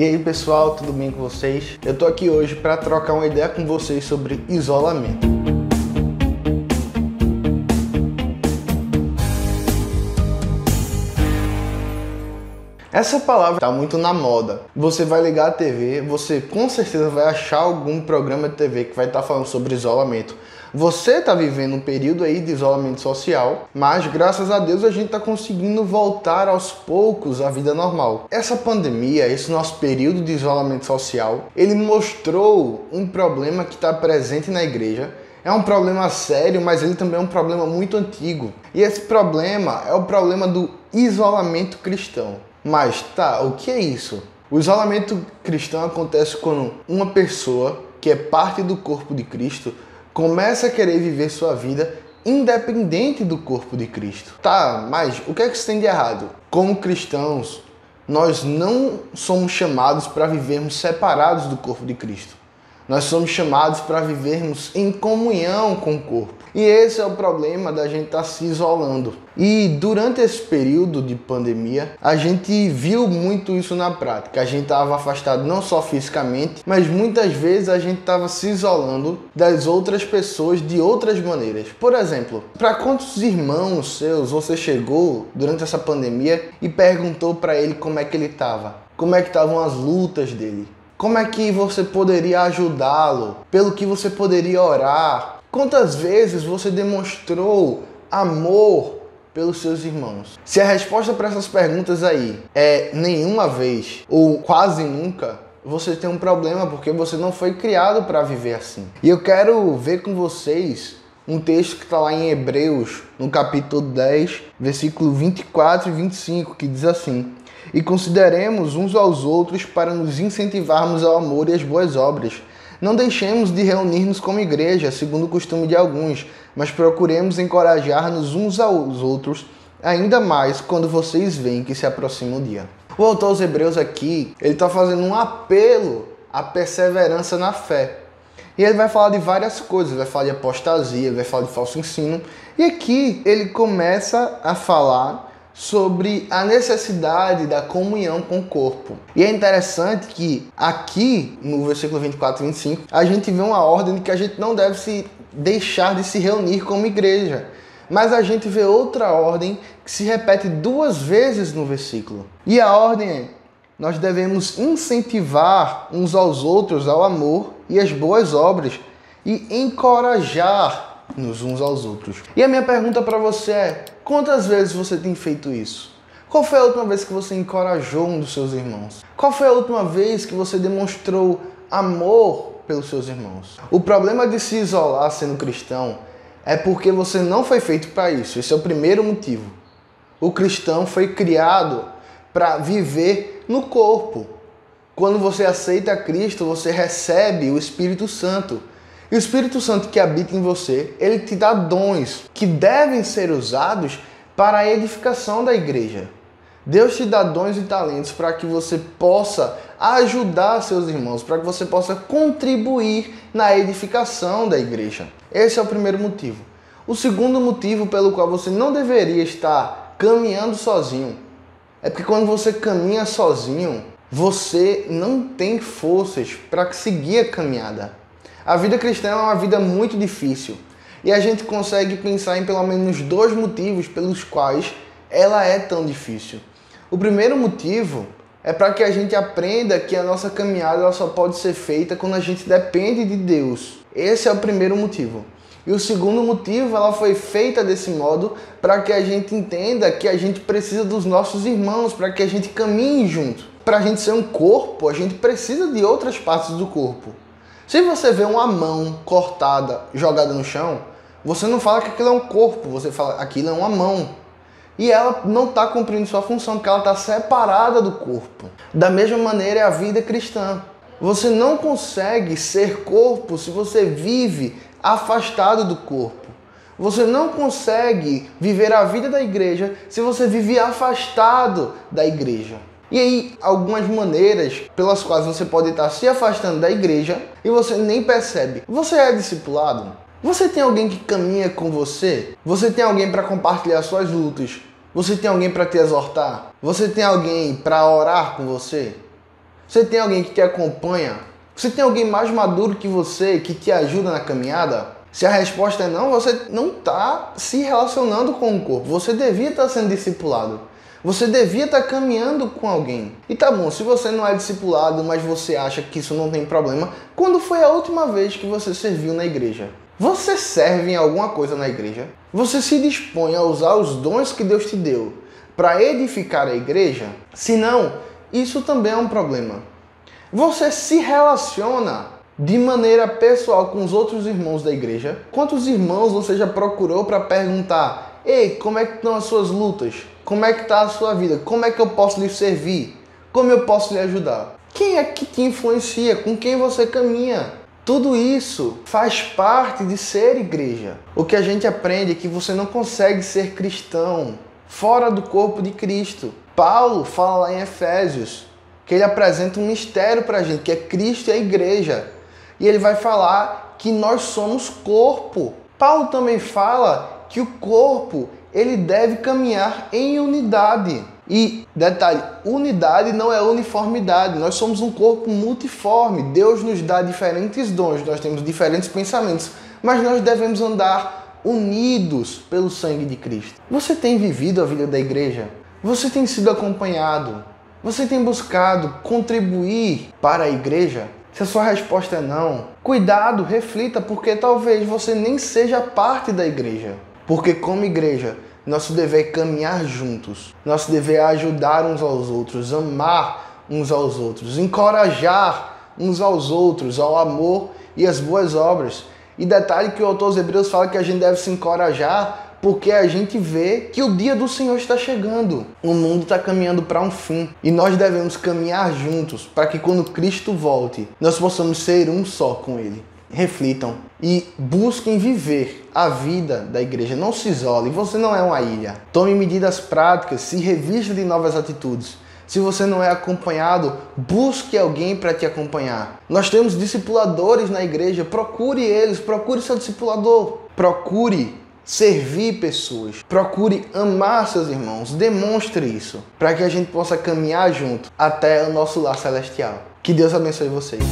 E aí pessoal, tudo bem com vocês? Eu tô aqui hoje para trocar uma ideia com vocês sobre isolamento. Essa palavra tá muito na moda. Você vai ligar a TV, você com certeza vai achar algum programa de TV que vai estar falando sobre isolamento. Você está vivendo um período aí de isolamento social, mas graças a Deus a gente está conseguindo voltar aos poucos à vida normal. Essa pandemia, esse nosso período de isolamento social, ele mostrou um problema que está presente na igreja. É um problema sério, mas ele também é um problema muito antigo. E esse problema é o problema do isolamento cristão. Mas tá, o que é isso? O isolamento cristão acontece quando uma pessoa que é parte do corpo de Cristo começa a querer viver sua vida independente do corpo de Cristo. Tá, mas o que é que isso tem de errado? Como cristãos, nós não somos chamados para vivermos separados do corpo de Cristo. Nós somos chamados para vivermos em comunhão com o corpo. E esse é o problema da gente estar se isolando. E durante esse período de pandemia, a gente viu muito isso na prática. A gente estava afastado não só fisicamente, mas muitas vezes a gente estava se isolando das outras pessoas de outras maneiras. Por exemplo, para quantos irmãos seus você chegou durante essa pandemia e perguntou para ele como é que ele estava? Como é que estavam as lutas dele? Como é que você poderia ajudá-lo? Pelo que você poderia orar? Quantas vezes você demonstrou amor pelos seus irmãos? Se a resposta para essas perguntas aí é nenhuma vez ou quase nunca, você tem um problema porque você não foi criado para viver assim. E eu quero ver com vocês um texto que está lá em Hebreus, no capítulo 10, versículo 24 e 25, que diz assim: "E consideremos uns aos outros para nos incentivarmos ao amor e às boas obras. Não deixemos de reunir-nos como igreja, segundo o costume de alguns, mas procuremos encorajar-nos uns aos outros, ainda mais quando vocês veem que se aproxima o dia." O autor aos Hebreus aqui, ele está fazendo um apelo à perseverança na fé. E ele vai falar de várias coisas, vai falar de apostasia, vai falar de falso ensino. E aqui ele começa a falar sobre a necessidade da comunhão com o corpo. E é interessante que aqui no versículo 24 e 25 a gente vê uma ordem de que a gente não deve se deixar de se reunir como igreja. Mas a gente vê outra ordem que se repete duas vezes no versículo. E a ordem é: nós devemos incentivar uns aos outros ao amor e às boas obras e encorajar-nos uns aos outros. E a minha pergunta para você é: quantas vezes você tem feito isso? Qual foi a última vez que você encorajou um dos seus irmãos? Qual foi a última vez que você demonstrou amor pelos seus irmãos? O problema de se isolar sendo cristão é porque você não foi feito para isso. Esse é o primeiro motivo. O cristão foi criado para viver no corpo. Quando você aceita Cristo, você recebe o Espírito Santo. E o Espírito Santo que habita em você, ele te dá dons que devem ser usados para a edificação da igreja. Deus te dá dons e talentos para que você possa ajudar seus irmãos, para que você possa contribuir na edificação da igreja. Esse é o primeiro motivo. O segundo motivo pelo qual você não deveria estar caminhando sozinho é porque quando você caminha sozinho, você não tem forças para seguir a caminhada. A vida cristã é uma vida muito difícil e a gente consegue pensar em pelo menos dois motivos pelos quais ela é tão difícil. O primeiro motivo é para que a gente aprenda que a nossa caminhada ela só pode ser feita quando a gente depende de Deus. Esse é o primeiro motivo. E o segundo motivo, ela foi feita desse modo para que a gente entenda que a gente precisa dos nossos irmãos, para que a gente caminhe junto. Para a gente ser um corpo, a gente precisa de outras partes do corpo. Se você vê uma mão cortada, jogada no chão, você não fala que aquilo é um corpo, você fala que aquilo é uma mão. E ela não está cumprindo sua função, porque ela está separada do corpo. Da mesma maneira é a vida cristã. Você não consegue ser corpo se você vive afastado do corpo. Você não consegue viver a vida da igreja se você vive afastado da igreja. E aí, algumas maneiras pelas quais você pode estar se afastando da igreja e você nem percebe. Você é discipulado? Você tem alguém que caminha com você? Você tem alguém para compartilhar suas lutas? Você tem alguém para te exortar? Você tem alguém para orar com você? Você tem alguém que te acompanha? Você tem alguém mais maduro que você que te ajuda na caminhada? Se a resposta é não, você não está se relacionando com o corpo. Você devia estar sendo discipulado. Você devia estar caminhando com alguém. E tá bom, se você não é discipulado, mas você acha que isso não tem problema, quando foi a última vez que você serviu na igreja? Você serve em alguma coisa na igreja? Você se dispõe a usar os dons que Deus te deu para edificar a igreja? Se não, isso também é um problema. Você se relaciona de maneira pessoal com os outros irmãos da igreja? Quantos irmãos você já procurou para perguntar: ei, como é que estão as suas lutas? Como é que está a sua vida? Como é que eu posso lhe servir? Como eu posso lhe ajudar? Quem é que te influencia? Com quem você caminha? Tudo isso faz parte de ser igreja. O que a gente aprende é que você não consegue ser cristão fora do corpo de Cristo. Paulo fala lá em Efésios que ele apresenta um mistério para a gente, que é Cristo e a igreja. E ele vai falar que nós somos corpo. Paulo também fala que o corpo ele deve caminhar em unidade. E, detalhe, unidade não é uniformidade. Nós somos um corpo multiforme. Deus nos dá diferentes dons, nós temos diferentes pensamentos, mas nós devemos andar unidos pelo sangue de Cristo. Você tem vivido a vida da igreja? Você tem sido acompanhado? Você tem buscado contribuir para a igreja? Se a sua resposta é não, cuidado, reflita, porque talvez você nem seja parte da igreja. Porque como igreja, nosso dever é caminhar juntos. Nosso dever é ajudar uns aos outros, amar uns aos outros, encorajar uns aos outros ao amor e às boas obras. E detalhe que o autor aos Hebreus fala que a gente deve se encorajar porque a gente vê que o dia do Senhor está chegando. O mundo está caminhando para um fim. E nós devemos caminhar juntos para que quando Cristo volte, nós possamos ser um só com Ele. Reflitam e busquem viver a vida da igreja. Não se isole, você não é uma ilha. Tome medidas práticas, se revista de novas atitudes. Se você não é acompanhado, busque alguém para te acompanhar. Nós temos discipuladores na igreja, procure eles, procure seu discipulador. Procure servir pessoas, procure amar seus irmãos, demonstre isso, para que a gente possa caminhar junto até o nosso lar celestial. Que Deus abençoe vocês.